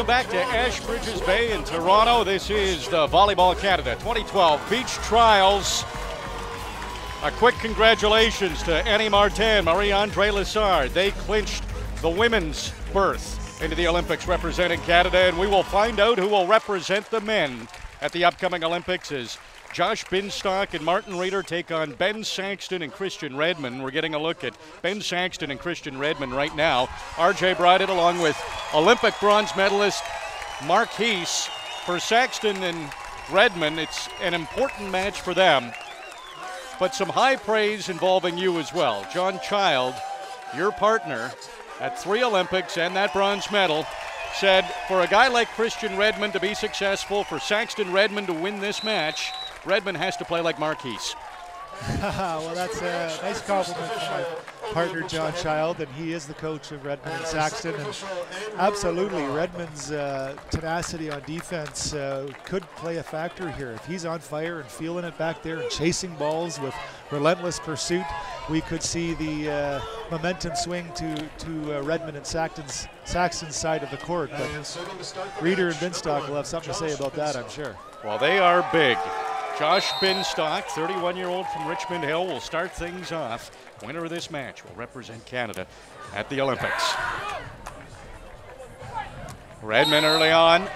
Welcome back to Ashbridges Bay in Toronto. This is the Volleyball Canada 2012 Beach Trials. A quick congratulations to Annie Martin, Marie-Andre Lessard. They clinched the women's berth into the Olympics representing Canada, and we will find out who will represent the men at the upcoming Olympics as Josh Binstock and Martin Reeder take on Ben Saxton and Christian Redmann. We're getting a look at Ben Saxton and Christian Redmann right now. RJ brought it along with Olympic bronze medalist Mark Heese. For Saxton and Redmann, it's an important match for them, but some high praise involving you as well. John Child, your partner at 3 Olympics and that bronze medal, said for a guy like Christian Redmann to be successful, for Saxton Redmann to win this match, Redmann has to play like Mark Heese. Well, that's a nice compliment from my partner, John Child, and he is the coach of Redmann and Saxton. And absolutely, Redmann's tenacity on defense could play a factor here. If he's on fire and feeling it back there and chasing balls with relentless pursuit, we could see the momentum swing to Redmann and Saxton's side of the court. But Reeder and Binstock will have something to say about that, I'm sure. Well, they are big. Josh Binstock, 31-year-old from Richmond Hill, will start things off. Winner of this match will represent Canada at the Olympics. Redmann early on.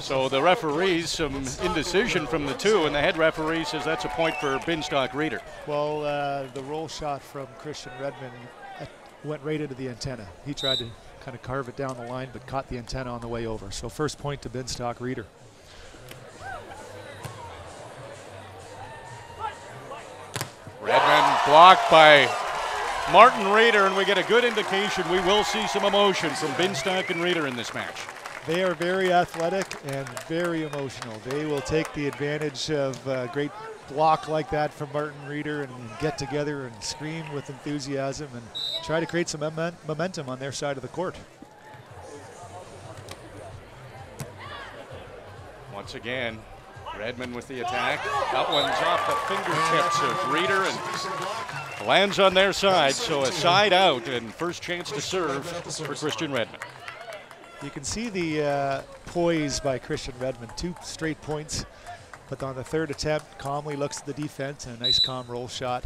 So the referees, some indecision from the two, and the head referee says that's a point for Binstock Reeder. Well, the roll shot from Christian Redmann went right into the antenna. He tried to kind of carve it down the line, but caught the antenna on the way over. So first point to Binstock Reeder. Redmann blocked by Martin Reeder, and we get a good indication we will see some emotion from Binstock and Reeder in this match. They are very athletic and very emotional. They will take the advantage of a great block like that from Martin Reeder and get together and scream with enthusiasm and try to create some momentum on their side of the court. Once again, Redmann with the attack. That one's off the fingertips of Reeder and lands on their side, so a side out and first chance to serve for Christian Redmann. You can see the poise by Christian Redmann, 2 straight points, but on the third attempt, calmly looks at the defense and a nice calm roll shot.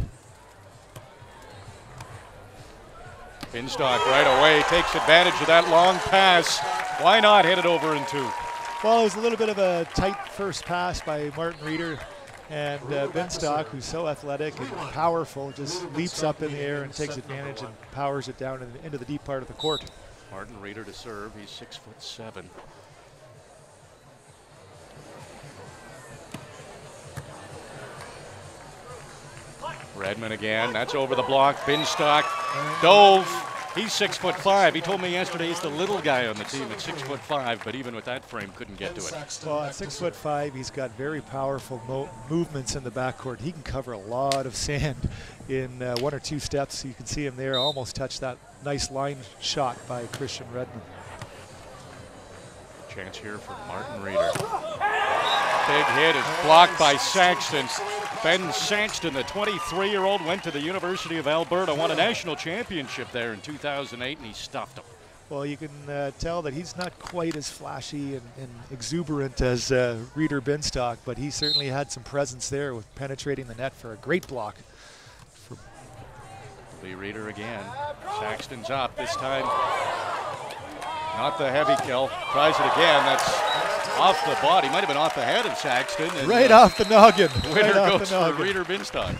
Binstock right away takes advantage of that long pass. Why not hit it over in 2? Well, it was a little bit of a tight first pass by Martin Reeder, and Binstock, who's so athletic and powerful, just leaps up in the air and takes advantage and powers it down into the deep part of the court. Martin Reeder to serve. He's 6'7". Redmann again. That's over the block. Binstock dove. He's 6'5". He told me yesterday he's the little guy on the team at 6'5", but even with that frame, couldn't get to it. Well, at 6'5", he's got very powerful movements in the backcourt. He can cover a lot of sand in 1 or 2 steps. You can see him there, almost touch that nice line shot by Christian Redmann. Chance here for Martin Reeder. Big hit is blocked by Saxton. Ben Saxton, the 23-year-old, went to the University of Alberta, won a national championship there in 2008, and he stuffed him. Well, you can tell that he's not quite as flashy and exuberant as Reeder Binstock, but he certainly had some presence there with penetrating the net for a great block. Lee Reeder again. Saxton's up this time. Not the heavy kill. Tries it again. That's off the body. Might have been off the head of Saxton. And, right off the noggin. Winner goes for Reeder Binstock.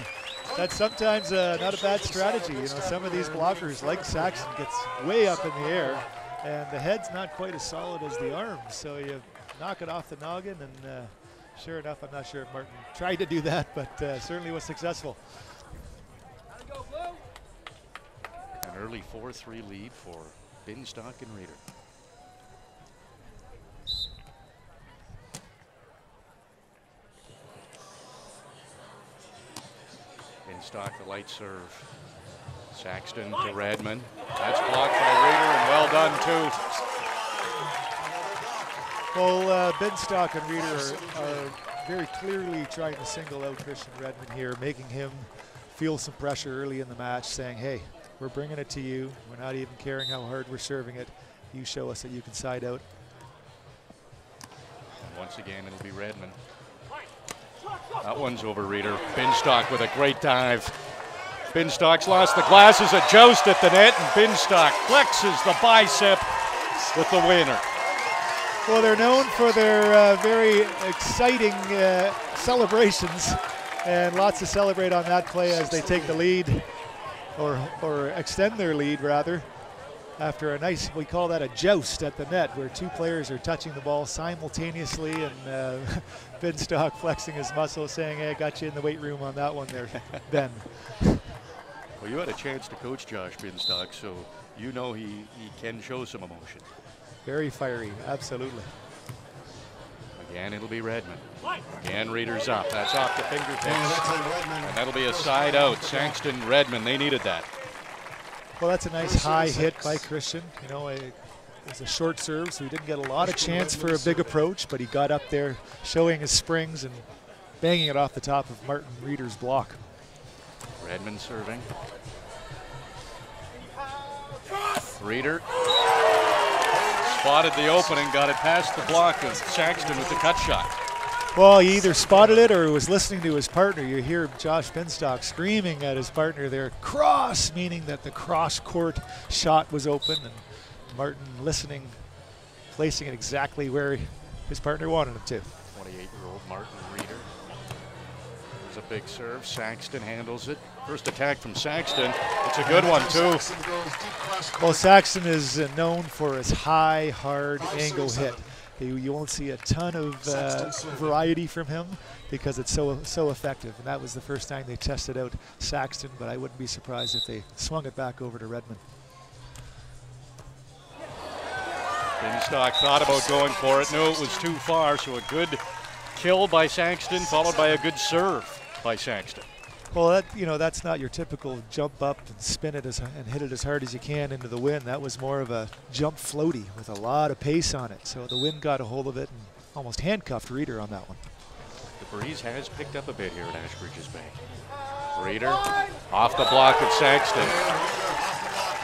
That's sometimes not a bad strategy. You know, some of these blockers, like Saxton, gets way up in the air, and the head's not quite as solid as the arm. So you knock it off the noggin, and sure enough, I'm not sure if Martin tried to do that, but certainly was successful. An early 4-3 lead for Binstock and Reeder. Binstock, the light serve. Saxton to Redmann. That's blocked by Reeder, and well done too. Well, Binstock and Reeder are very clearly trying to single out Christian Redmann here, making him feel some pressure early in the match, saying, hey, We're bringing it to you. We're not even caring how hard we're serving it. You show us that you can side out. And once again, it'll be Redmann. That one's over Reeder. Binstock with a great dive. Binstock's lost the glasses, a joust at the net, and Binstock flexes the bicep with the winner. Well, they're known for their very exciting celebrations, and lots to celebrate on that play as they take the lead, or extend their lead rather, after a nice, we call that a joust at the net, where two players are touching the ball simultaneously, and Binstock flexing his muscles, saying, hey, I got you in the weight room on that one there, Ben. Well, you had a chance to coach Josh Binstock, so you know he can show some emotion. Very fiery, absolutely. Again, it'll be Redmann. Again, Reeder's up. That's off the fingertips. And that'll be a side out. Saxton, Redmann, they needed that. Well, that's a nice high hit by Christian. You know, it's a short serve, so he didn't get a lot of chance for a big approach, but he got up there showing his springs and banging it off the top of Martin Reeder's block. Redmann serving. Reeder spotted the opening, got it past the block of Saxton with the cut shot. Well, he either spotted it or was listening to his partner. You hear Josh Binstock screaming at his partner there, cross, meaning that the cross-court shot was open, and Martin listening, placing it exactly where his partner wanted him to. 28-year-old Martin Reeder. There's a big serve. Saxton handles it. First attack from Saxton. It's a good one, too. Well, Saxton is known for his high, hard angle hit. You won't see a ton of variety from him because it's so effective. And that was the first time they tested out Saxton, but I wouldn't be surprised if they swung it back over to Redmann. Binstock thought about going for it, knew it was too far, so a good kill by Saxton, followed by a good serve by Saxton. Well, that's not your typical jump up and spin it and hit it as hard as you can into the wind. That was more of a jump floaty with a lot of pace on it. So the wind got a hold of it and almost handcuffed Reeder on that one. The breeze has picked up a bit here at Ashbridges Bay. Reeder off the block of Saxton.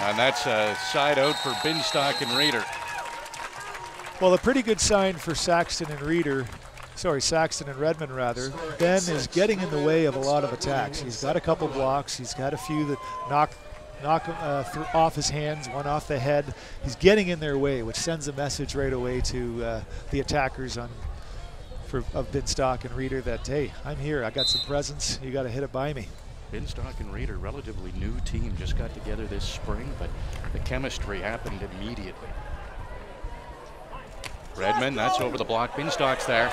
And that's a side out for Binstock and Reeder. Well, a pretty good sign for Saxton and Redmann rather. Ben is getting in the way of a lot of attacks. He's got a couple blocks. He's got a few that knock off his hands, one off the head. He's getting in their way, which sends a message right away to the attackers of Binstock and Reeder that, hey, I'm here. I got some presence. You got to hit it by me. Binstock and Reeder, relatively new team, just got together this spring, but the chemistry happened immediately. Redmann, that's over the block. Binstock's there.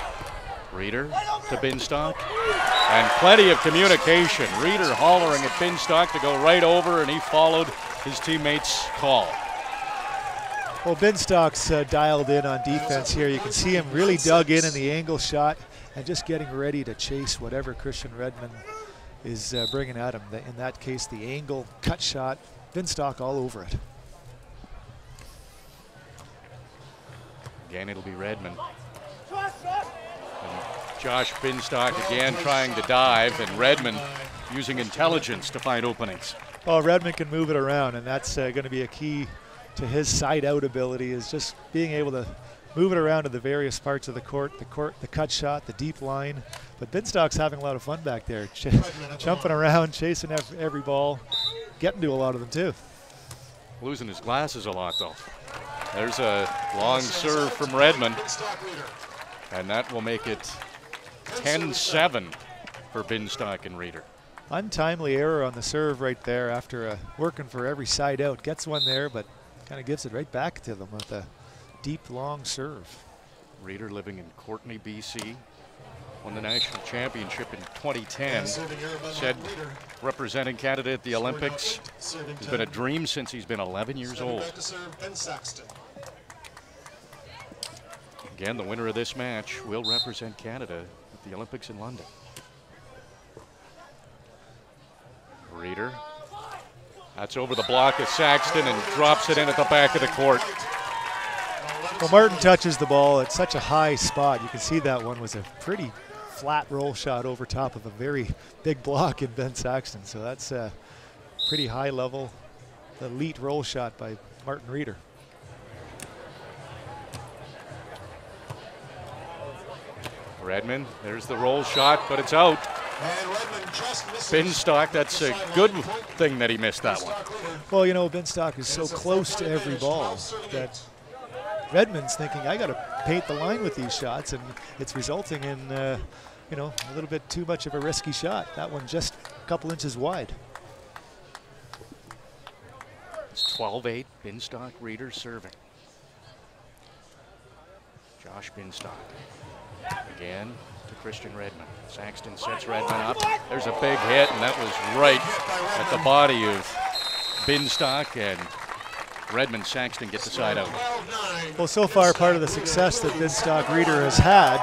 Reeder to Binstock. And plenty of communication. Reeder hollering at Binstock to go right over, and he followed his teammate's call. Well, Binstock's dialed in on defense here. You can see him really dug in the angle shot and just getting ready to chase whatever Christian Redmann is bringing at him. In that case, the angle cut shot, Binstock all over it. Again, it'll be Redmann. And Josh Binstock again trying to dive, and Redmann using intelligence to find openings. Oh, Redmann can move it around, and that's going to be a key to his side-out ability, is just being able to move it around to the various parts of the court, the cut shot, the deep line. But Binstock's having a lot of fun back there, jumping around, chasing every ball, getting to a lot of them too. Losing his glasses a lot, though. There's a long serve from Redmann, and that will make it 10-7 for Binstock and Reeder. Untimely error on the serve right there after working for every side out. Gets one there, but kind of gives it right back to them with a deep, long serve. Reeder, living in Courtenay, BC, won the national championship in 2010. Said representing Canada at the Olympics has been a dream since he's been 11 years old. Again, the winner of this match will represent Canada at the Olympics in London. Reeder, that's over the block of Saxton and drops it in at the back of the court. Well, Martin touches the ball at such a high spot. You can see that one was a pretty flat roll shot over top of a very big block in Ben Saxton. So that's a pretty high level the elite roll shot by Martin Reeder. Redmann, there's the roll shot, but it's out. Binstock, that's a good thing that he missed that one. Well, you know, Binstock is so close to every ball that Redmann's thinking, I got to paint the line with these shots, and it's resulting in, you know, a little bit too much of a risky shot. That one just a couple inches wide. It's 12-8, Binstock, Reeder serving. Josh Binstock. Again to Christian Redmann. Saxton sets Redmann up. There's a big hit, and that was right at the body of Binstock, and Redmann, Saxton get the side out. Well, so far part of the success that Binstock Reeder has had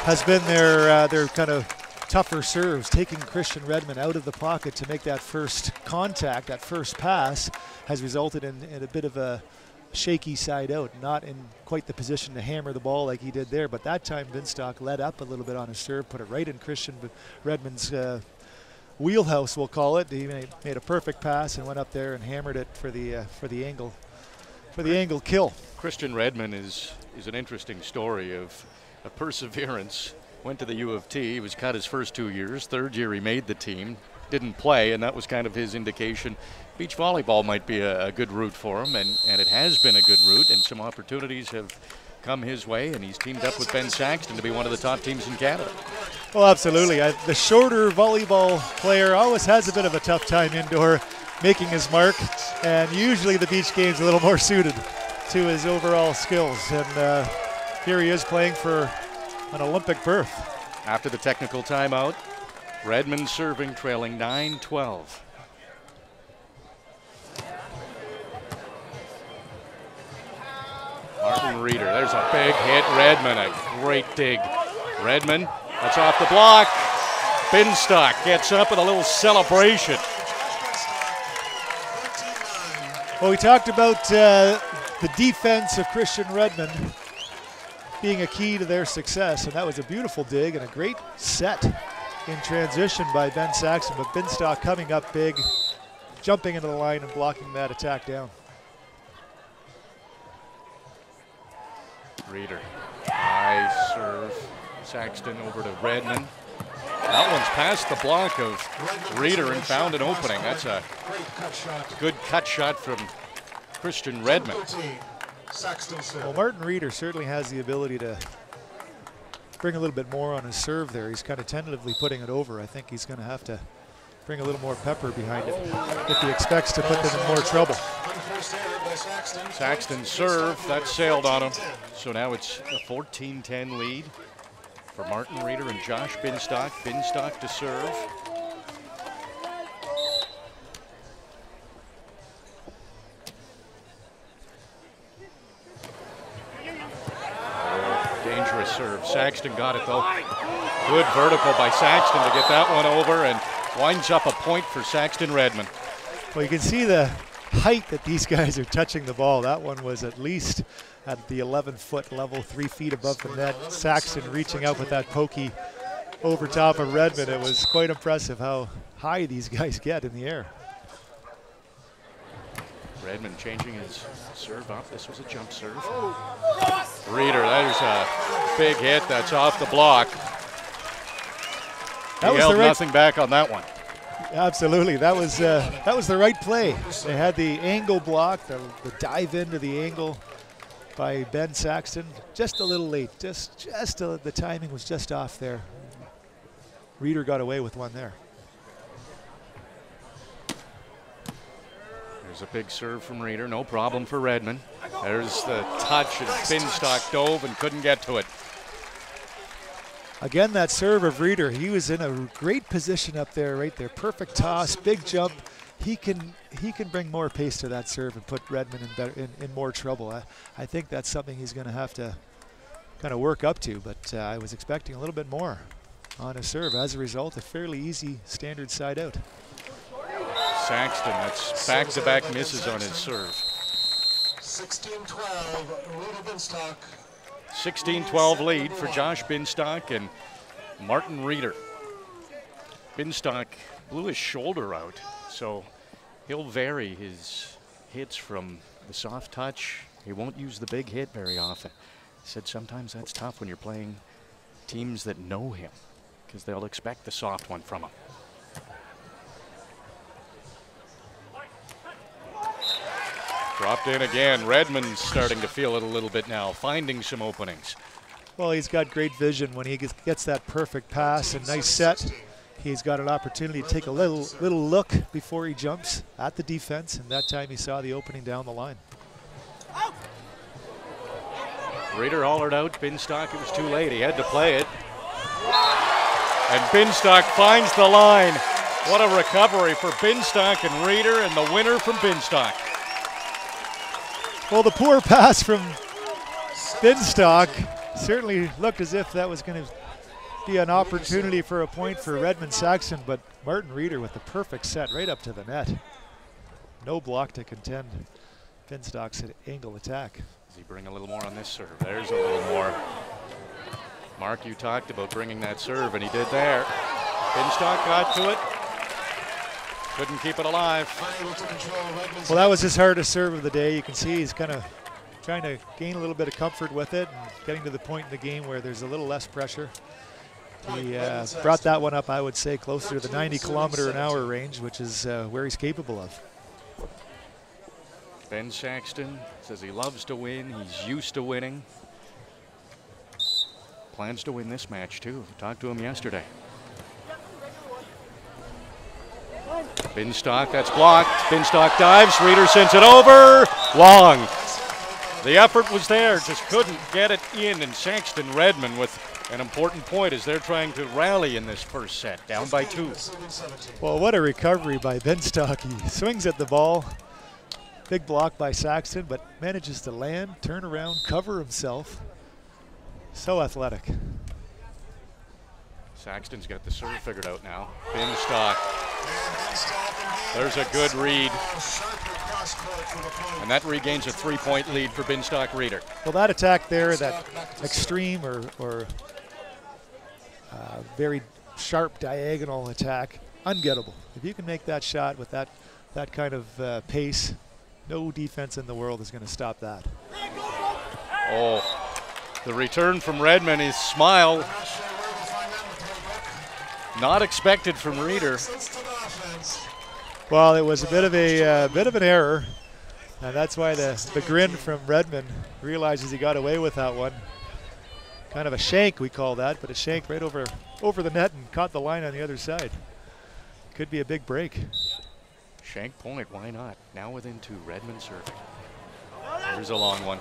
has been their kind of tougher serves, taking Christian Redmann out of the pocket to make that first contact, that first pass, has resulted in a bit of a shaky side out, not in quite the position to hammer the ball like he did there, but that time Binstock let up a little bit on his serve, put it right in Christian Redmann's wheelhouse, we'll call it. He made a perfect pass and went up there and hammered it for the angle kill. Christian Redmann is an interesting story of a perseverance. Went to the U of T, he was cut his first 2 years. Third year he made the team, didn't play, and that was kind of his indication. Beach volleyball might be a good route for him, and it has been a good route, and some opportunities have come his way, and he's teamed up with Ben Saxton to be one of the top teams in Canada. Well, absolutely. The shorter volleyball player always has a bit of a tough time indoor making his mark, and usually the beach game's a little more suited to his overall skills, and here he is playing for an Olympic berth. After the technical timeout, Redmann serving, trailing 9-12. Martin Reeder, there's a big hit. Redmann, a great dig. Redmann, that's off the block. Binstock gets up with a little celebration. Well, we talked about the defense of Christian Redmann being a key to their success, and that was a beautiful dig and a great set in transition by Ben Saxton, but Binstock coming up big, jumping into the line and blocking that attack down. Reeder, high serve. Saxton over to Redmann. That one's past the block of Reeder and found an opening. That's a good cut shot from Christian Redmann. Well, Martin Reeder certainly has the ability to bring a little bit more on his serve there. He's kind of tentatively putting it over. I think he's going to have to bring a little more pepper behind it if he expects to put them in more trouble. Saxton's serve, that sailed on him. So now it's a 14-10 lead for Martin Reeder and Josh Binstock. Binstock to serve. Oh, dangerous serve. Saxton got it though. Good vertical by Saxton to get that one over, and winds up a point for Saxton Redmann. Well, you can see the height that these guys are touching the ball. That one was at least at the 11-foot level, 3 feet above the net. Saxton reaching out with that pokey over top of Redmann. It was quite impressive how high these guys get in the air. Redmann changing his serve up. This was a jump serve. Reeder, there's a big hit. That's off the block. He held nothing back on that one. Absolutely, that was the right play. They had the angle block, the dive into the angle by Ben Saxton. Just a little late, the timing was just off there. Reeder got away with one there. There's a big serve from Reeder, no problem for Redmann. There's the touch, and Binstock dove and couldn't get to it. Again, that serve of Reeder, he was in a great position up there, right there. Perfect toss, big jump. He can bring more pace to that serve and put Redmann in more trouble. I think that's something he's going to have to kind of work up to, but I was expecting a little bit more on his serve. As a result, a fairly easy standard side out. Saxton, that's back-to-back misses on his serve. 16-12, Binstock. 16-12 lead for Josh Binstock and Martin Reeder. Binstock blew his shoulder out, so He'll vary his hits from the soft touch. He won't use the big hit very often. He said sometimes that's tough when you're playing teams that know him, because they'll expect the soft one from him. Dropped in again. Redmann's starting to feel it a little bit now, finding some openings. Well, he's got great vision when he gets that perfect pass and nice set. He's got an opportunity to take a little look before he jumps at the defense, and that time he saw the opening down the line. Reeder hollered out Binstock. It was too late. He had to play it. And Binstock finds the line. What a recovery for Binstock and Reeder, and the winner from Binstock. Well, the poor pass from Binstock certainly looked as if that was going to be an opportunity for a point for Redmann Saxton, but Martin Reeder with the perfect set right up to the net. No block to contend Binstock's angle attack. Does he bring a little more on this serve? There's a little more. Mark, you talked about bringing that serve, and he did there. Binstock got to it. Couldn't keep it alive. Well, that was his hardest serve of the day. You can see he's kind of trying to gain a little bit of comfort with it and getting to the point in the game where there's a little less pressure. He brought that one up, I would say, closer to the 90-kilometer-an-hour range, which is where he's capable of. Ben Saxton says he loves to win. He's used to winning. Plans to win this match, too. Talked to him yesterday. Binstock, that's blocked. Binstock dives. Reeder sends it over. Long. The effort was there, just couldn't get it in. And Saxton Redmann with an important point as they're trying to rally in this first set, down by 2. Well, what a recovery by Binstock. He swings at the ball. Big block by Saxton, but manages to land, turn around, cover himself. So athletic. Saxton's got the serve figured out now. Binstock. There's a good read. And that regains a 3-point lead for Binstock Reeder. Well, that attack there, that extreme or very sharp diagonal attack, ungettable. If you can make that shot with that kind of pace, no defense in the world is going to stop that. Oh, the return from Redmann, his smile. Not expected from Reeder. Well, it was a bit of an error, and that's why the grin from Redmann realizes he got away with that one. Kind of a shank, we call that, but a shank right over the net and caught the line on the other side. Could be a big break. Shank point, why not? Now within 2, Redmann serving. Here's a long one.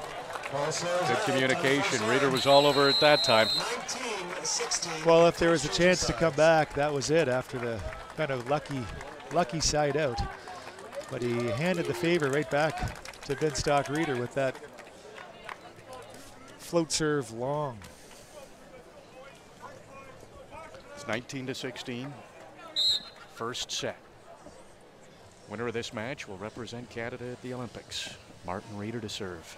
Good communication. Reeder was all over it that time. Well, if there was a chance to come back, that was it after the kind of lucky side out. But he handed the favor right back to Binstock Reeder with that float serve long. It's 19-16. First set. Winner of this match will represent Canada at the Olympics. Martin Reeder to serve.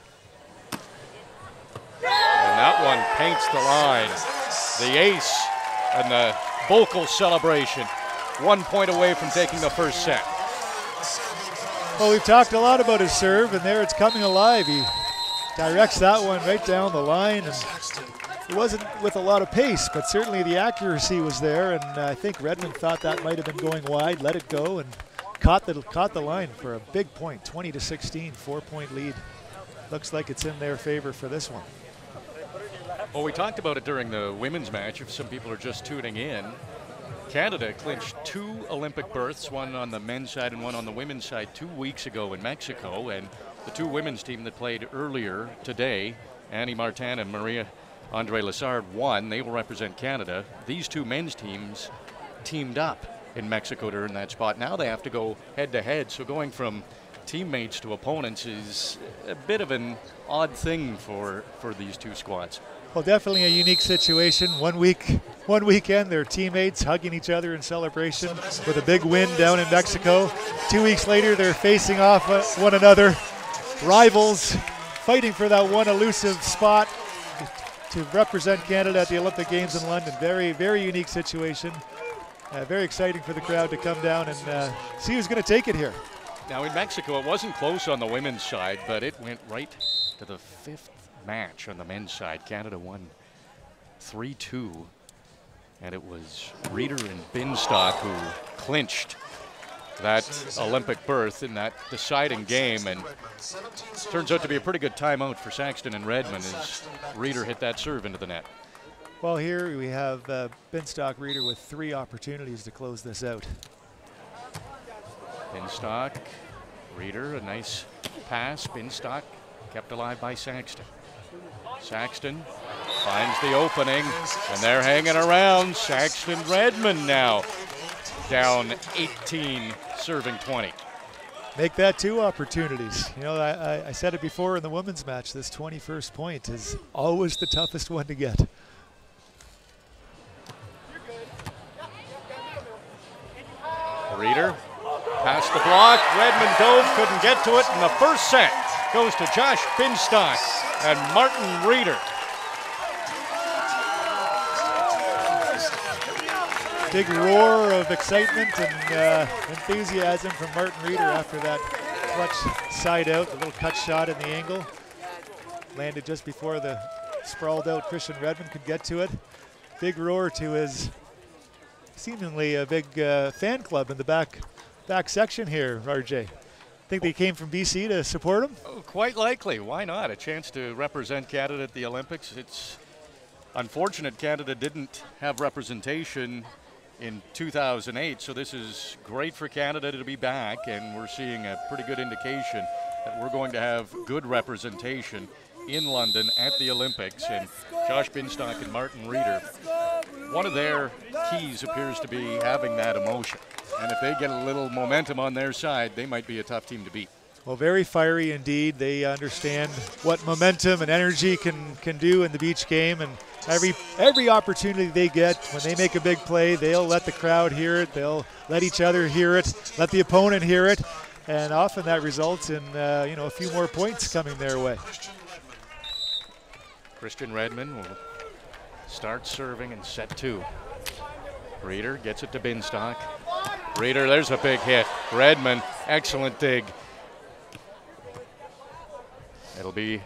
And that one paints the line. The ace and the vocal celebration. 1 point away from taking the first set. Well, we've talked a lot about his serve, and there it's coming alive. He directs that one right down the line, and it wasn't with a lot of pace, but certainly the accuracy was there, and I think Redmann thought that might have been going wide, let it go, and caught the line for a big point. 20-16, 4-point lead. Looks like it's in their favor for this one. Well, we talked about it during the women's match. If some people are just tuning in, Canada clinched 2 Olympic berths, one on the men's side and one on the women's side 2 weeks ago in Mexico. And the 2 women's team that played earlier today, Annie Martin and Maria-Andre Lessard, won. They will represent Canada. These 2 men's teams teamed up in Mexico to earn that spot. Now they have to go head-to-head, so going from teammates to opponents is a bit of an odd thing for these 2 squads. Well, definitely a unique situation. One weekend, they're teammates hugging each other in celebration with a big win down in Mexico. 2 weeks later, they're facing off one another, rivals, fighting for that one elusive spot to represent Canada at the Olympic Games in London. Very, very unique situation. Very exciting for the crowd to come down and see who's going to take it here. Now in Mexico, it wasn't close on the women's side, but it went right to the 5th match on the men's side. Canada won 3-2, and it was Reeder and Binstock who clinched that Olympic berth in that deciding game, and turns out to be a pretty good timeout for Saxton and Redmann as Reeder hit that serve into the net. Well, here we have Binstock Reeder with 3 opportunities to close this out. Binstock, Reeder, a nice pass. Binstock kept alive by Saxton. Saxton finds the opening, and they're hanging around. Saxton Redmann now down 18, serving 20. Make that 2 opportunities. You know, I said it before in the women's match, this 21st point is always the toughest one to get. Reeder past the block. Redmann dove, couldn't get to it, and the first set goes to Josh Binstock and Martin Reeder. Big roar of excitement and enthusiasm from Martin Reeder after that clutch side out, a little cut shot in the angle. Landed just before the sprawled out Christian Redmann could get to it. Big roar to his seemingly a big fan club in the back section here, RJ. Think they came from BC to support him? Oh, quite likely. Why not? A chance to represent Canada at the Olympics. It's unfortunate Canada didn't have representation in 2008, so this is great for Canada to be back, and we're seeing a pretty good indication that we're going to have good representation in London at the Olympics. And Josh Binstock and Martin Reeder, one of their keys appears to be having that emotion. And if they get a little momentum on their side, they might be a tough team to beat. Well, very fiery indeed. They understand what momentum and energy can do in the beach game, and every opportunity they get, when they make a big play, they'll let the crowd hear it, they'll let each other hear it, let the opponent hear it, and often that results in a few more points coming their way. Christian Redmann will start serving in set 2. Reeder gets it to Binstock. Reeder, there's a big hit. Redmann, excellent dig. It'll be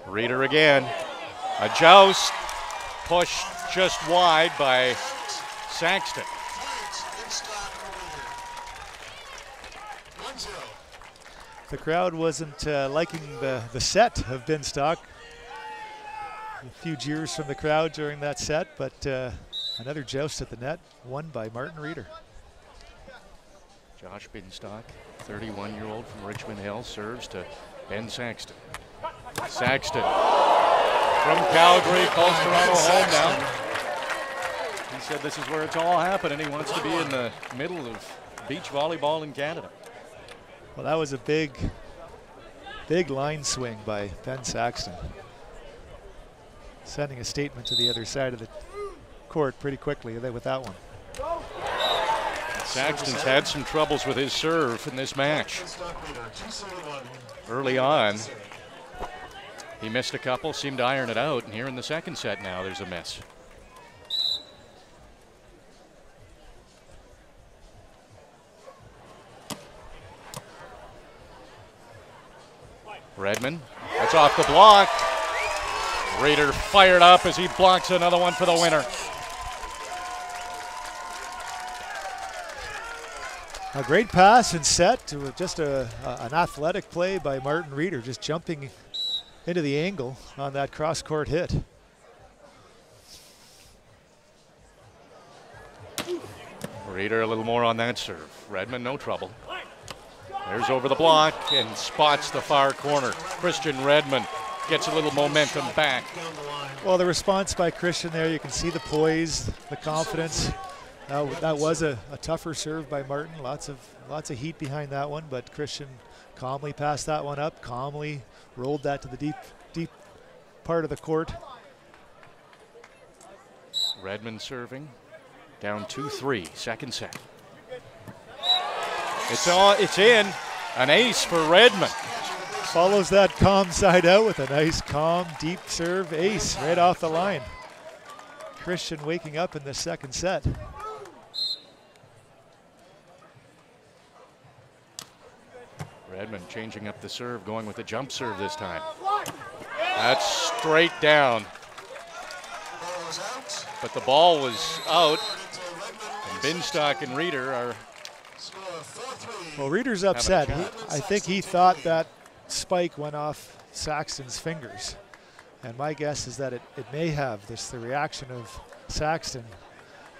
Reeder again. A joust, pushed just wide by Saxton. The crowd wasn't liking the set of Binstock. A few jeers from the crowd during that set, but another joust at the net, won by Martin Reeder. Josh Binstock, 31-year-old from Richmond Hill, serves to Ben Saxton. Saxton from Calgary calls Toronto home now. He said this is where it's all happening. He wants to be in the middle of beach volleyball in Canada. Well, that was a big line swing by Ben Saxton, sending a statement to the other side of the court pretty quickly with that one. Saxton's had some troubles with his serve in this match. Early on, he missed a couple, seemed to iron it out, and here in the second set now there's a miss. Redmann, that's off the block. Reeder fired up as he blocks another one for the winner. A great pass and set to just an athletic play by Martin Reeder, just jumping into the angle on that cross-court hit. Reeder a little more on that serve. Redmann, no trouble. There's over the block and spots the far corner. Christian Redmann gets a little momentum back. Well, the response by Christian there, you can see the poise, the confidence. That was a tougher serve by Martin. Lots of heat behind that one, but Christian calmly passed that one up, calmly rolled that to the deep part of the court. Redmann serving, down 2-3, second set. It's in, an ace for Redmann. Follows that calm side out with a nice, calm, deep serve ace right off the line. Christian waking up in the second set. Redmann changing up the serve, going with the jump serve this time. That's straight down. But the ball was out. And Binstock and Reeder are... Well, Reeder's upset. I think he thought that spike went off Saxton's fingers. And my guess is that it may have. The reaction of Saxton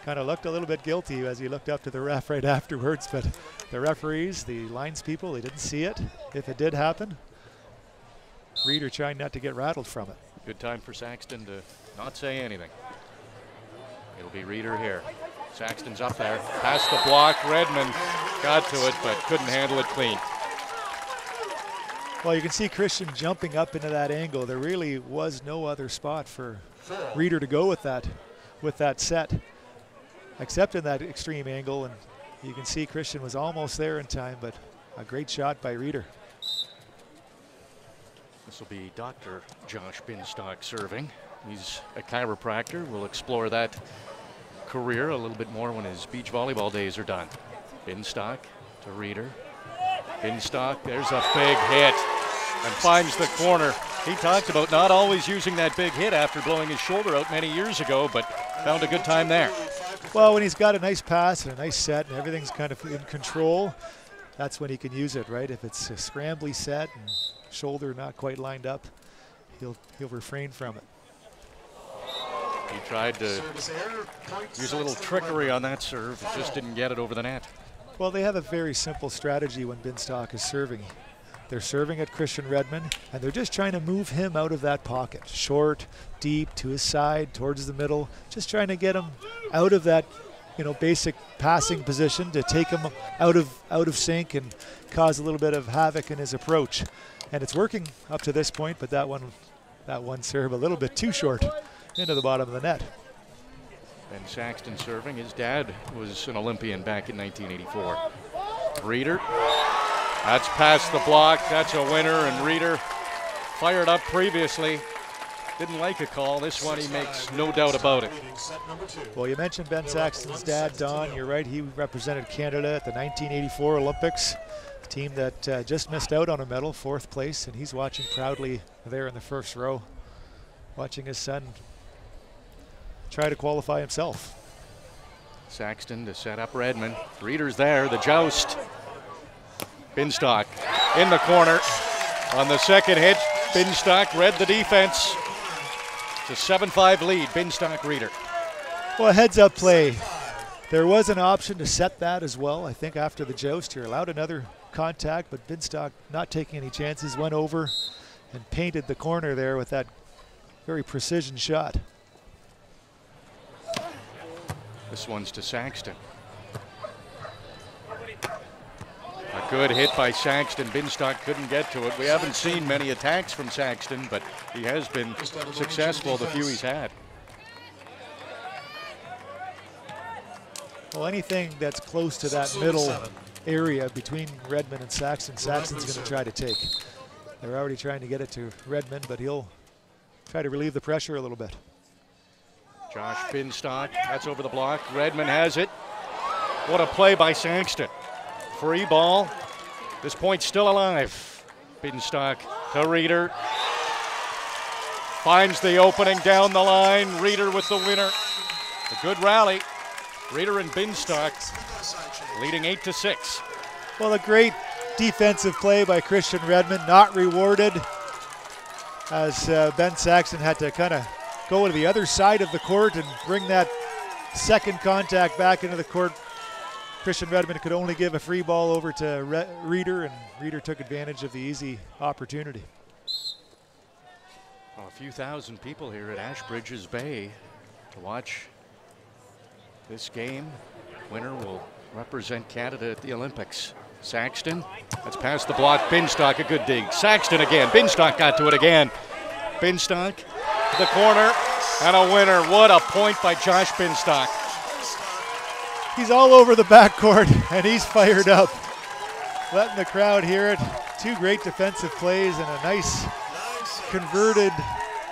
kind of looked a little bit guilty as he looked up to the ref right afterwards. But the referees, the lines people, they didn't see it. If it did happen, Reeder trying not to get rattled from it. Good time for Saxton to not say anything. It'll be Reeder here. Saxton's up there. Past the block. Redmann got to it, but couldn't handle it clean. Well, you can see Christian jumping up into that angle. There really was no other spot for Reeder to go with that set, except in that extreme angle. And you can see Christian was almost there in time, but a great shot by Reeder. This will be Dr. Josh Binstock serving. He's a chiropractor. We'll explore that career a little bit more when his beach volleyball days are done. Binstock to Reeder. Binstock, there's a big hit and finds the corner. He talked about not always using that big hit after blowing his shoulder out many years ago, but found a good time there. Well, when he's got a nice pass and a nice set and everything's kind of in control, that's when he can use it, right? If it's a scrambly set and shoulder not quite lined up, he'll refrain from it. He tried to use a little trickery on that serve, just didn't get it over the net. Well, they have a very simple strategy when Binstock is serving. They're serving at Christian Redmann, and they're just trying to move him out of that pocket. Short, deep, to his side, towards the middle, just trying to get him out of that, basic passing position to take him out of sync and cause a little bit of havoc in his approach. And it's working up to this point, but that one serve a little bit too short into the bottom of the net. Ben Saxton serving. His dad was an Olympian back in 1984. Reeder, that's past the block. That's a winner, and Reeder fired up previously. Didn't like a call. This one he makes no doubt about it. Well, you mentioned Ben Saxton's dad, Don. You're right. He represented Canada at the 1984 Olympics. A team that just missed out on a medal, 4th place, and he's watching proudly there in the first row, watching his son try to qualify himself. Saxton to set up Redmann. Reeder's there, the joust. Binstock in the corner. On the second hit, Binstock read the defense. It's a 7-5 lead, Binstock Reeder. Well, heads up play. There was an option to set that as well. I think after the joust, you're allowed another contact, but Binstock not taking any chances, went over and painted the corner there with that very precision shot. This one's to Saxton. A good hit by Saxton. Binstock couldn't get to it. We haven't seen many attacks from Saxton, but he has been successful the few he's had. Well, anything that's close to that middle area between Redmann and Saxton, Saxton's going to try to take. They're already trying to get it to Redmann, but he'll try to relieve the pressure a little bit. Josh Binstock, that's over the block. Redmann has it. What a play by Saxton. Free ball. This point's still alive. Binstock to Reeder. Finds the opening down the line. Reeder with the winner. A good rally. Reeder and Binstock leading 8-6. Well, a great defensive play by Christian Redmann, not rewarded, as Ben Saxton had to kind of go to the other side of the court and bring that second contact back into the court. Christian Redmann could only give a free ball over to Reeder, and Reeder took advantage of the easy opportunity. Well, a few thousand people here at Ashbridges Bay to watch this game. Winner will represent Canada at the Olympics. Saxton, that's past the block. Binstock, a good dig. Saxton again. Binstock got to it again. Binstock to the corner, and a winner. What a point by Josh Binstock. He's all over the backcourt, and he's fired up. Letting the crowd hear it. Two great defensive plays and a nice converted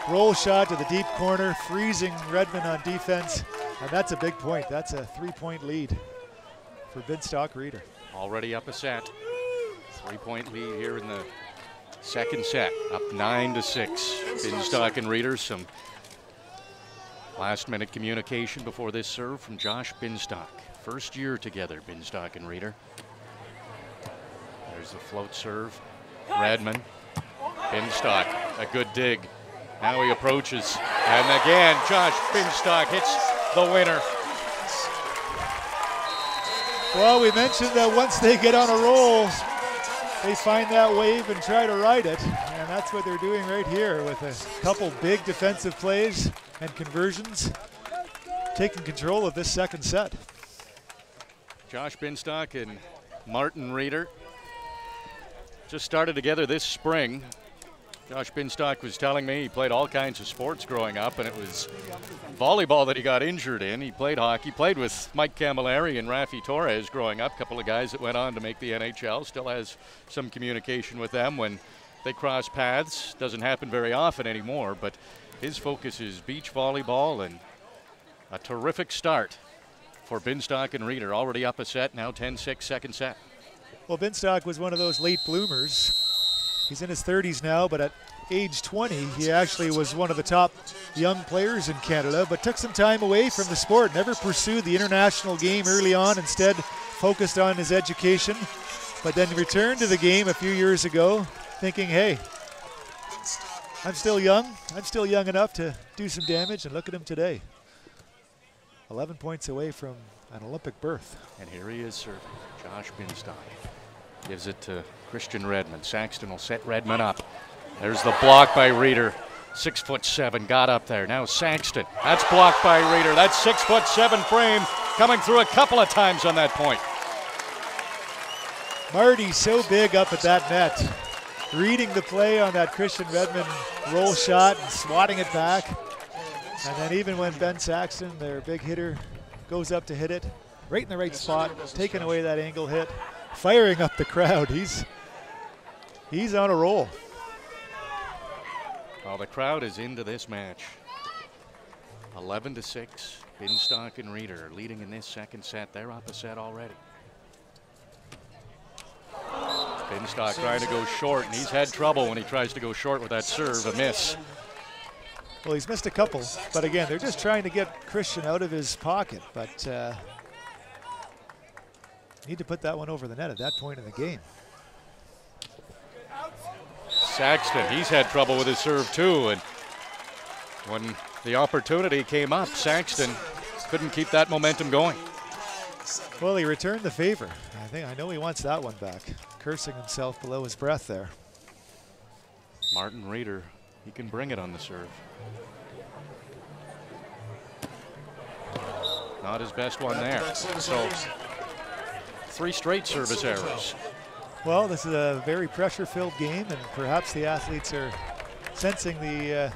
roll shot to the deep corner, freezing Redmann on defense. And that's a big point. That's a 3-point lead for Binstock Reeder. Already up a set. 3-point lead here in the second set, up 9-6. Binstock and Reeder, some last-minute communication before this serve from Josh Binstock. First year together, Binstock and Reeder. There's the float serve. Redmann. Binstock, a good dig. Now he approaches. And again, Josh Binstock hits the winner. Well, we mentioned that once they get on a roll, they find that wave and try to ride it. And that's what they're doing right here with a couple big defensive plays and conversions, taking control of this second set. Josh Binstock and Martin Reeder just started together this spring. Josh Binstock was telling me he played all kinds of sports growing up, and it was volleyball that he got injured in. He played hockey, played with Mike Camilleri and Rafi Torres growing up, a couple of guys that went on to make the NHL. Still has some communication with them when they cross paths. Doesn't happen very often anymore, but his focus is beach volleyball, and a terrific start for Binstock and Reeder. Already up a set, now 10-6 second set. Well, Binstock was one of those late bloomers. He's in his 30s now, but at age 20, he actually was one of the top young players in Canada, but took some time away from the sport, never pursued the international game early on, instead focused on his education, but then returned to the game a few years ago thinking, hey, I'm still young enough to do some damage, and look at him today. 11 points away from an Olympic berth. And here he is serving. Josh Binstock gives it to Christian Redmann. Saxton will set Redmann up. There's the block by Reeder. 6'7", got up there. Now Saxton. That's blocked by Reeder. That's 6'7" frame coming through a couple of times on that point. Marty so big up at that net, reading the play on that Christian Redmann roll shot and swatting it back. And then even when Ben Saxton, their big hitter, goes up to hit it, right in the right spot, taking away that angle hit, firing up the crowd. He's on a roll. Well, the crowd is into this match. 11-6. Binstock and Reeder leading in this second set. They're up a set already. Binstock trying to go short, and he's had trouble when he tries to go short with that serve, a miss. Well, he's missed a couple, but again, they're just trying to get Christian out of his pocket, but need to put that one over the net at that point in the game. Saxton, he's had trouble with his serve too, and when the opportunity came up, Saxton couldn't keep that momentum going. Well, he returned the favor. I know he wants that one back. Cursing himself below his breath there. Martin Reeder, he can bring it on the serve. Not his best one there. So 3 straight service errors. Well, this is a very pressure-filled game, and perhaps the athletes are sensing the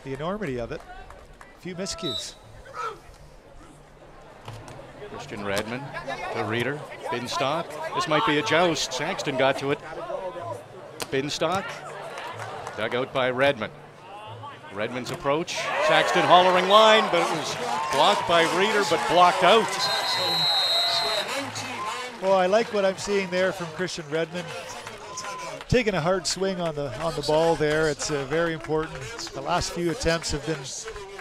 enormity of it. A few miscues. Christian Redmann to Reeder. Binstock. This might be a joust. Saxton got to it. Binstock. Dug out by Redmann. Redmann's approach. Saxton hollering line, but it was blocked by Reeder, but blocked out. Well, I like what I'm seeing there from Christian Redmann. Taking a hard swing on the ball there. It's very important. The last few attempts have been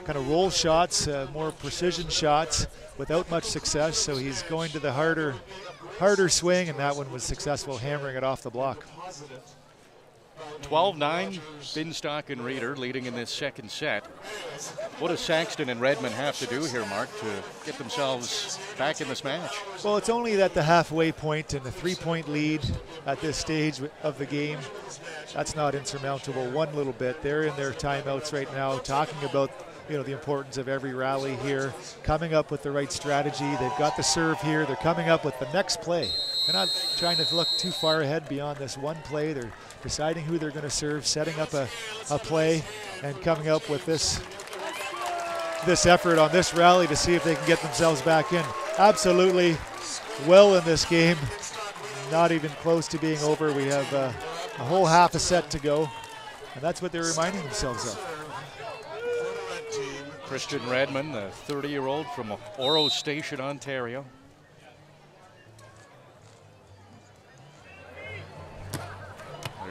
kind of roll shots, more precision shots without much success. So he's going to the harder swing, and that one was successful, hammering it off the block. 12-9, Binstock and Reeder leading in this second set. What does Saxton and Redmann have to do here, Mark, to get themselves back in this match? Well, it's only at the halfway point, and the 3-point lead at this stage of the game, that's not insurmountable one little bit. They're in their timeouts right now talking about the importance of every rally here, coming up with the right strategy. They've got the serve here. They're coming up with the next play. They're not trying to look too far ahead beyond this one play. They're deciding who they're going to serve, setting up a play, and coming up with this effort on this rally to see if they can get themselves back in. Absolutely well in this game. Not even close to being over. We have a whole half a set to go, and that's what they're reminding themselves of. Christian Redmann, the 30-year-old from Oro Station, Ontario.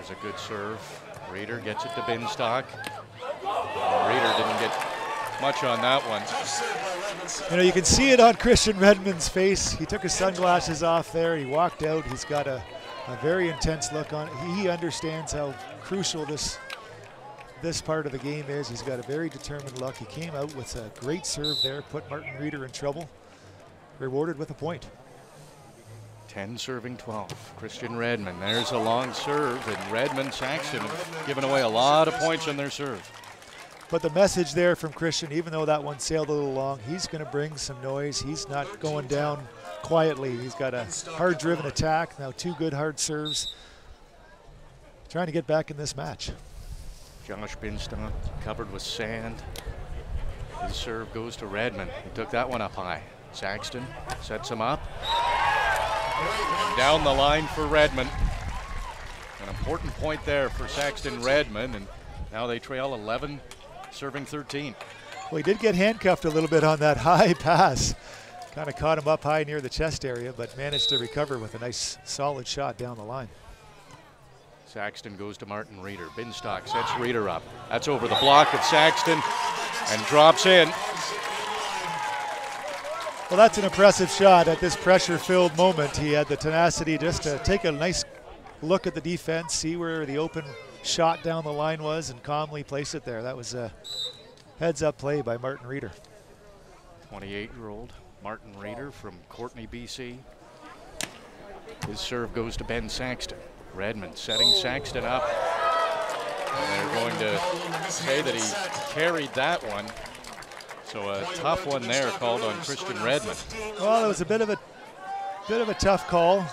There's a good serve. Reeder gets it to Binstock. Reeder didn't get much on that one. You know, you can see it on Christian Redmann's face. He took his sunglasses off there. He walked out. He's got a very intense look on it. He understands how crucial this part of the game is. He's got a very determined look. He came out with a great serve there, put Martin Reeder in trouble. Rewarded with a point. 10 serving 12. Christian Redmann. There's a long serve, and Redmann, Saxton have given away a lot of points on their serve. But the message there from Christian, even though that one sailed a little long, he's going to bring some noise. He's not going down quietly. He's got a hard-driven attack. Now 2 good hard serves. Trying to get back in this match. Josh Binstock covered with sand. His serve goes to Redmann. He took that one up high. Saxton sets him up. And down the line for Redmann. An important point there for Saxton Redmann, and now they trail 11, serving 13. Well, he did get handcuffed a little bit on that high pass. Kind of caught him up high near the chest area, but managed to recover with a nice solid shot down the line. Saxton goes to Martin Reeder. Binstock sets Reeder up. That's over the block of Saxton and drops in. Well, that's an impressive shot at this pressure-filled moment. He had the tenacity just to take a nice look at the defense, see where the open shot down the line was, and calmly place it there. That was a heads-up play by Martin Reeder. 28-year-old Martin Reeder from Courtenay, BC. His serve goes to Ben Saxton. Redmann setting Saxton up. And they're going to say that he carried that one. So a tough one there called on Christian Redmann. Well, it was a bit of a tough call.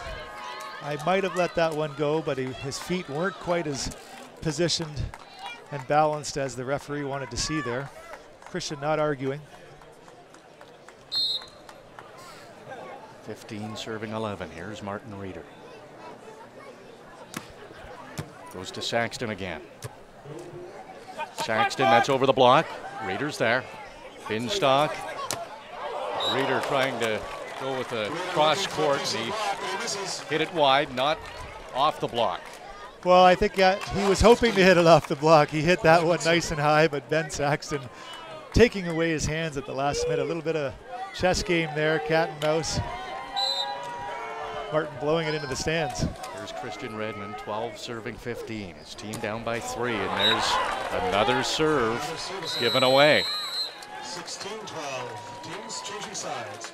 I might have let that one go, but his feet weren't quite as positioned and balanced as the referee wanted to see there. Christian not arguing. 15 serving 11. Here's Martin Reeder. Goes to Saxton again. Saxton, that's over the block. Reeder's there. Binstock. Reeder trying to go with a cross court. He hit it wide, not off the block. Well, I think he was hoping to hit it off the block. He hit that one nice and high, but Ben Saxton taking away his hands at the last minute. A little bit of chess game there, cat and mouse. Martin blowing it into the stands. Here's Christian Redmann, 12 serving 15. His team down by 3, and there's another serve given away. 16-12, teams changing sides.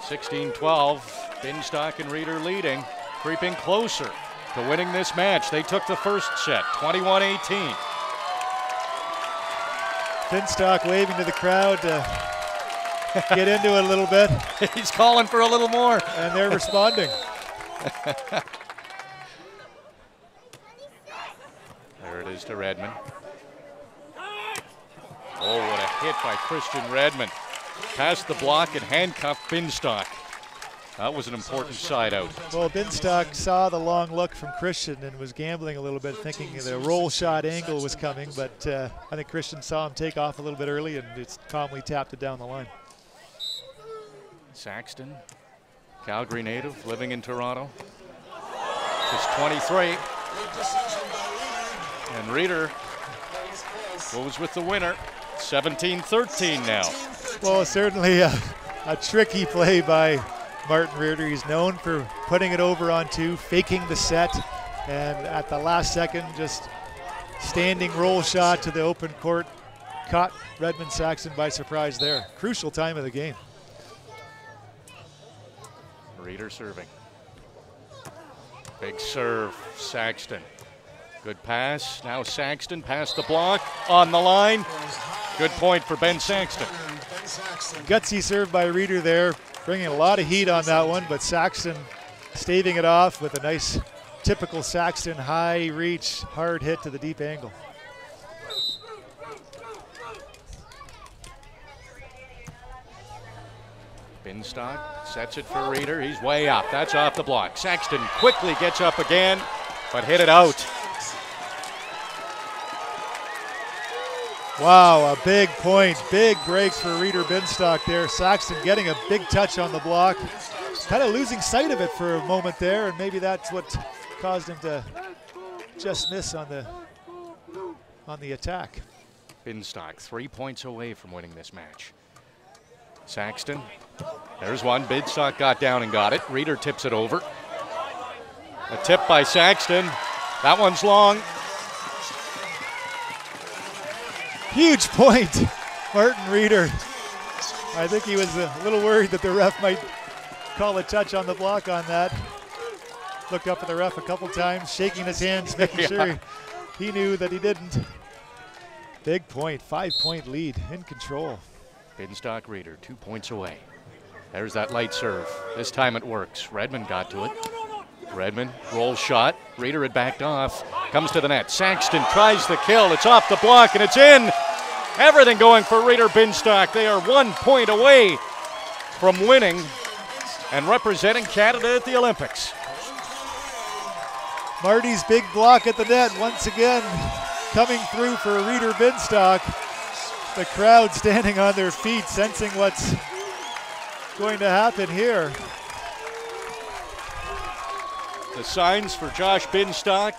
16-12, Binstock and Reeder leading, creeping closer to winning this match. They took the first set, 21-18. Binstock waving to the crowd to get into it a little bit. He's calling for a little more. And they're responding. There it is to Redmann. Oh, what a hit by Christian Redmann. Past the block and handcuffed Binstock. That was an important side out. Well, Binstock saw the long look from Christian and was gambling a little bit, thinking the roll shot angle was coming, but I think Christian saw him take off a little bit early and just calmly tapped it down the line. Saxton, Calgary native, living in Toronto. Just 23. And Reeder goes with the winner. 17-13 now. Well, certainly a tricky play by Martin Reeder. He's known for putting it over on 2, faking the set, and at the last second, just standing roll shot to the open court. Caught Redmann Saxton by surprise there. Crucial time of the game. Reeder serving. Big serve, Saxton. Good pass. Now Saxton past the block, on the line. Good point for Ben Saxton. Gutsy serve by Reeder there, bringing a lot of heat on that one, but Saxton staving it off with a nice typical Saxton high reach, hard hit to the deep angle. Binstock sets it for Reeder. He's way up. That's off the block. Saxton quickly gets up again, but hit it out. Wow, a big point, big breaks for Reeder Binstock there. Saxton getting a big touch on the block. Kind of losing sight of it for a moment there, and maybe that's what caused him to just miss on the attack. Binstock 3 points away from winning this match. Saxton, there's one. Binstock got down and got it. Reeder tips it over. A tip by Saxton. That one's long. Huge point, Martin Reeder. I think he was a little worried that the ref might call a touch on the block on that. Looked up at the ref a couple times, shaking his hands, making sure he knew that he didn't. Big point, 5-point lead, in control. Binstock Reeder 2 points away. There's that light serve. This time it works. Redmann got to it. Redmann rolls shot. Reeder had backed off. Comes to the net. Saxton tries the kill. It's off the block and it's in. Everything going for Reeder Binstock. They are 1 point away from winning and representing Canada at the Olympics. Marty's big block at the net once again coming through for Reeder Binstock. The crowd standing on their feet, sensing what's going to happen here. The signs for Josh Binstock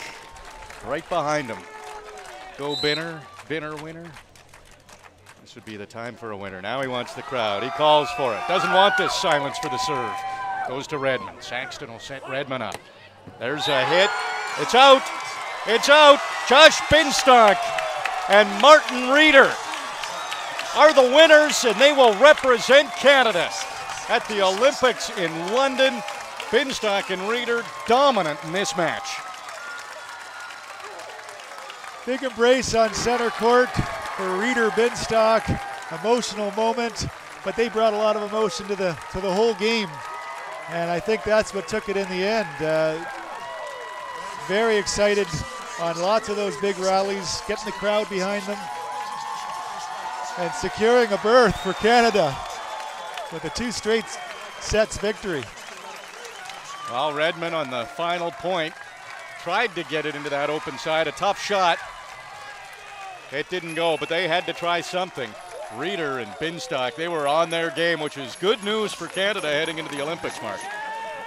right behind him. Go Binner, Binner winner. This would be the time for a winner. Now he wants the crowd. He calls for it. Doesn't want this silence for the serve. Goes to Redmann. Saxton will set Redmann up. There's a hit. It's out. It's out. Josh Binstock and Martin Reeder are the winners, and they will represent Canada at the Olympics in London. Binstock and Reeder dominant in this match. Big embrace on center court for Reeder Binstock. Emotional moment, but they brought a lot of emotion to the whole game, and I think that's what took it in the end. Very excited on lots of those big rallies, getting the crowd behind them, and securing a berth for Canada with a 2 straight sets victory. Well, Redmann on the final point tried to get it into that open side. A tough shot. It didn't go, but they had to try something. Reeder and Binstock, they were on their game, which is good news for Canada heading into the Olympics, Mark.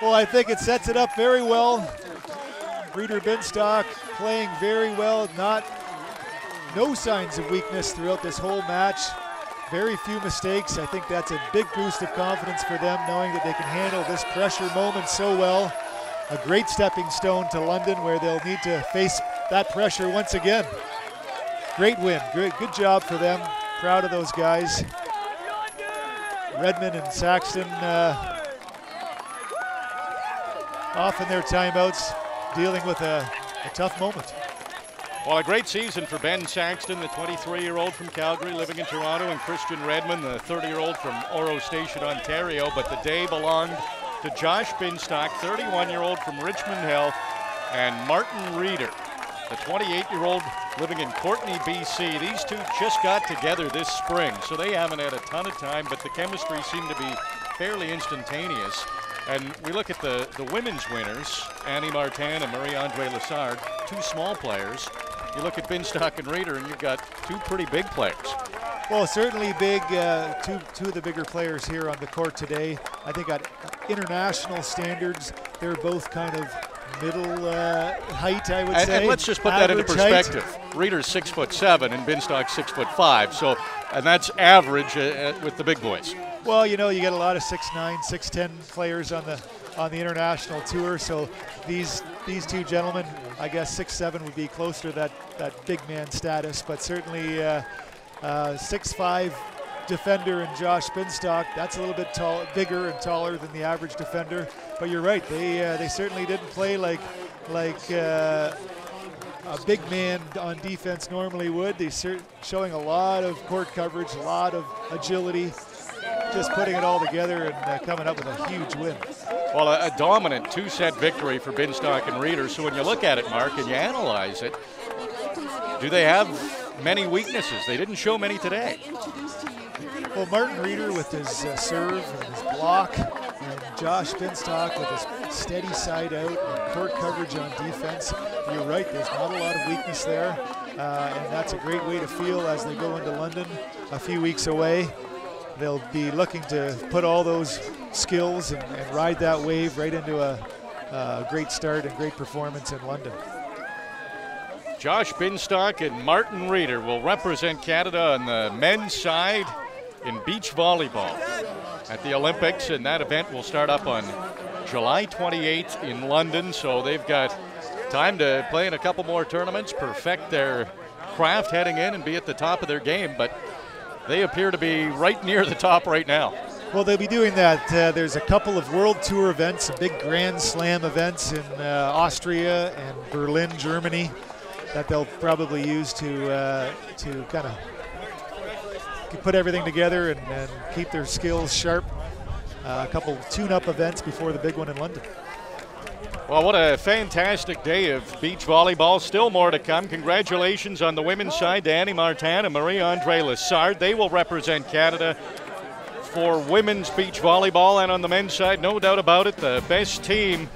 Well, I think it sets it up very well. Reeder Binstock playing very well, no signs of weakness throughout this whole match. Very few mistakes. I think that's a big boost of confidence for them, knowing that they can handle this pressure moment so well. A great stepping stone to London, where they'll need to face that pressure once again. Great win. Good job for them. Proud of those guys. Redmann and Saxton off in their timeouts, dealing with a tough moment. Well, a great season for Ben Saxton, the 23-year-old from Calgary living in Toronto, and Christian Redmann, the 30-year-old from Oro Station, Ontario. But the day belonged to Josh Binstock, 31-year-old from Richmond Hill, and Martin Reeder, the 28-year-old living in Courtenay, BC. These two just got together this spring, so they haven't had a ton of time, but the chemistry seemed to be fairly instantaneous. And we look at the women's winners, Annie Martin and Marie-Andre Lessard, 2 small players. You look at Binstock and Reeder, and you've got 2 pretty big players. Well, certainly big, two of the bigger players here on the court today. I think at international standards, they're both kind of middle height, I would say. And let's just put that into perspective. Reeder's 6'7" and Binstock's 6'5". So, and that's average with the big boys. Well, you know, you get a lot of 6'9", 6'10" players on the international tour. So these 2 gentlemen, I guess 6'7" would be closer to that big man status, but certainly 6'5" defender in Josh Binstock. That's a little bit bigger and taller than the average defender. But you're right, they certainly didn't play like a big man on defense normally would. They're showing a lot of court coverage, a lot of agility, just putting it all together and coming up with a huge win. Well, a dominant 2-set victory for Binstock and Reeder. So when you look at it, Mark, and you analyze it, do they have many weaknesses? They didn't show many today. Well, Martin Reeder with his serve and his block, and Josh Binstock with his steady side out and court coverage on defense. You're right, there's not a lot of weakness there, and that's a great way to feel as they go into London a few weeks away. They'll be looking to put all those skills and ride that wave right into a great start and great performance in London. Josh Binstock and Martin Reeder will represent Canada on the men's side in beach volleyball at the Olympics, and that event will start up on July 28th in London, so they've got time to play in a couple more tournaments, perfect their craft heading in and be at the top of their game, but they appear to be right near the top right now. Well, they'll be doing that. There's a couple of World Tour events, some big Grand Slam events in Austria and Berlin, Germany, that they'll probably use to kind of put everything together and keep their skills sharp. A couple tune-up events before the big one in London. Well, what a fantastic day of beach volleyball. Still more to come. Congratulations on the women's side to Annie Martin and Marie-Andre Lessard. They will represent Canada for women's beach volleyball. And on the men's side, no doubt about it, the best team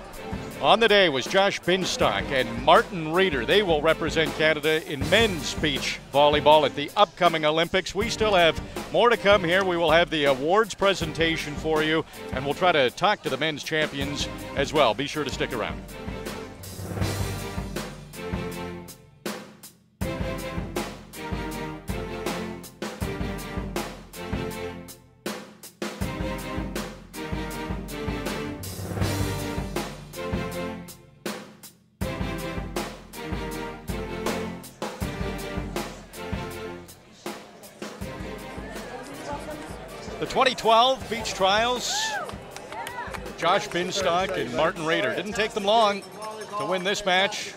on the day was Josh Binstock and Martin Reeder. They will represent Canada in men's beach volleyball at the upcoming Olympics. We still have more to come here. We will have the awards presentation for you, and we'll try to talk to the men's champions as well. Be sure to stick around. The 2012 beach trials, Josh Binstock and Martin Reeder. Didn't take them long to win this match.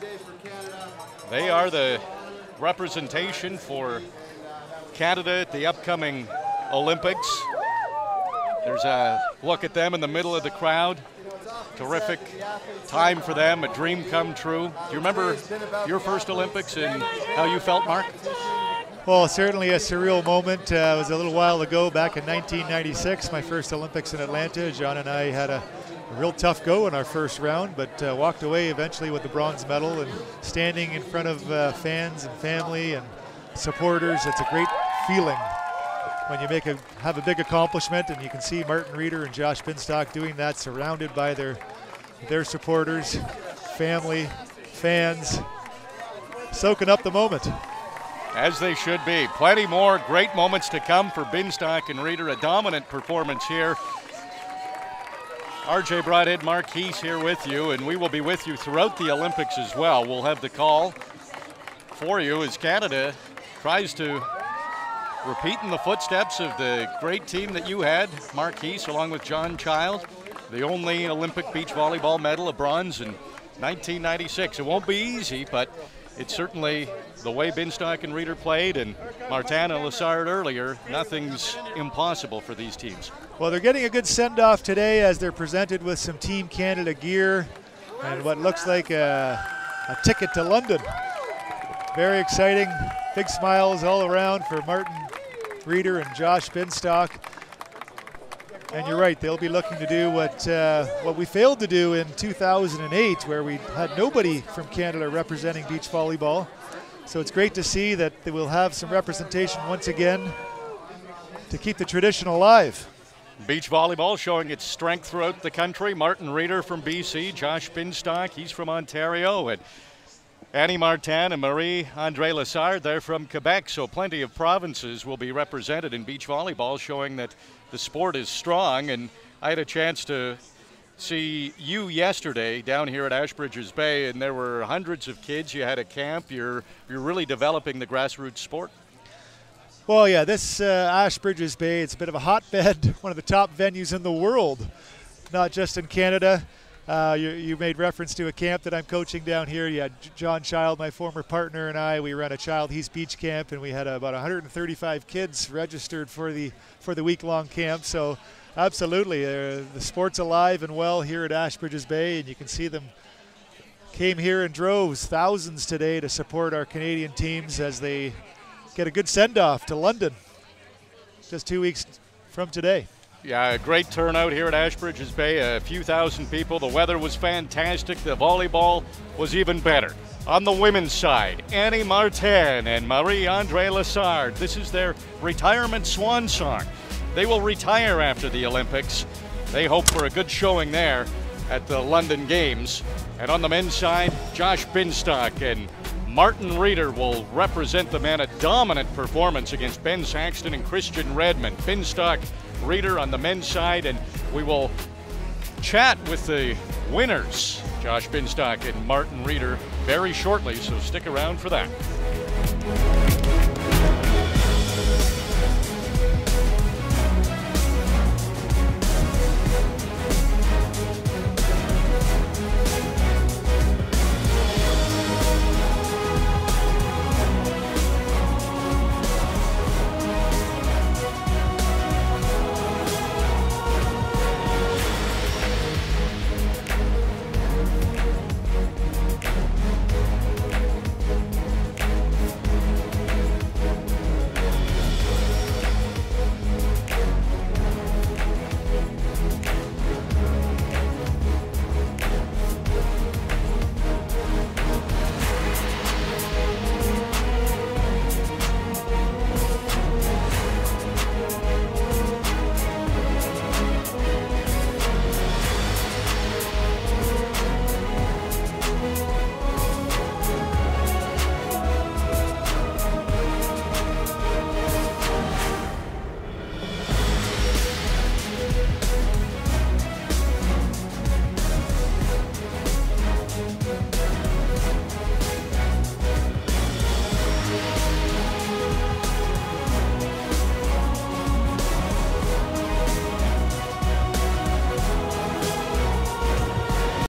They are the representation for Canada at the upcoming Olympics. There's a look at them in the middle of the crowd. Terrific time for them, a dream come true. Do you remember your first Olympics and how you felt, Mark? Well, certainly a surreal moment. It was a little while ago, back in 1996, my first Olympics in Atlanta. John and I had a real tough go in our first round, but walked away eventually with the bronze medal, and standing in front of fans and family and supporters. It's a great feeling when you have a big accomplishment, and you can see Martin Reeder and Josh Binstock doing that, surrounded by their supporters, family, fans, soaking up the moment. As they should be. Plenty more great moments to come for Binstock and Reeder. A dominant performance here. RJ Broadhead, Mark Heese here with you, and we will be with you throughout the Olympics as well. We'll have the call for you as Canada tries to repeat in the footsteps of the great team that you had, Mark Heese, along with John Child, the only Olympic beach volleyball medal, a bronze in 1996. It won't be easy, but it's certainly the way Binstock and Reeder played, and Martin and Lessard earlier, nothing's impossible for these teams. Well, they're getting a good send-off today as they're presented with some Team Canada gear and what looks like a ticket to London. Very exciting. Big smiles all around for Martin Reeder and Josh Binstock. And you're right, they'll be looking to do what we failed to do in 2008, where we had nobody from Canada representing beach volleyball. So it's great to see that they will have some representation once again to keep the tradition alive. Beach volleyball showing its strength throughout the country. Martin Reeder from BC, Josh Binstock, he's from Ontario, and Annie Martin and Marie-Andre Lessard, they're from Quebec. So plenty of provinces will be represented in beach volleyball, showing that the sport is strong. And I had a chance to see you yesterday down here at Ashbridges Bay, and there were hundreds of kids. You had a camp. You're really developing the grassroots sport. Well, yeah, this Ashbridges Bay, it's a bit of a hotbed, one of the top venues in the world, not just in Canada. You made reference to a camp that I'm coaching down here. You had John Child, my former partner, and I. We ran a Child Heese Beach camp, and we had about 135 kids registered for the week-long camp. So absolutely, the sport's alive and well here at Ashbridges Bay, and you can see them came here in droves, thousands today, to support our Canadian teams as they get a good send-off to London just 2 weeks from today. Yeah, a great turnout here at Ashbridges Bay, a few thousand people. The weather was fantastic. The volleyball was even better. On the women's side, Annie Martin and Marie-Andre Lessard. This is their retirement swan song. They will retire after the Olympics. They hope for a good showing there at the London Games. And on the men's side, Josh Binstock and Martin Reeder will represent the men. A dominant performance against Ben Saxton and Christian Redmann. Binstock, Reeder on the men's side, and we will chat with the winners, Josh Binstock and Martin Reeder, very shortly, so stick around for that.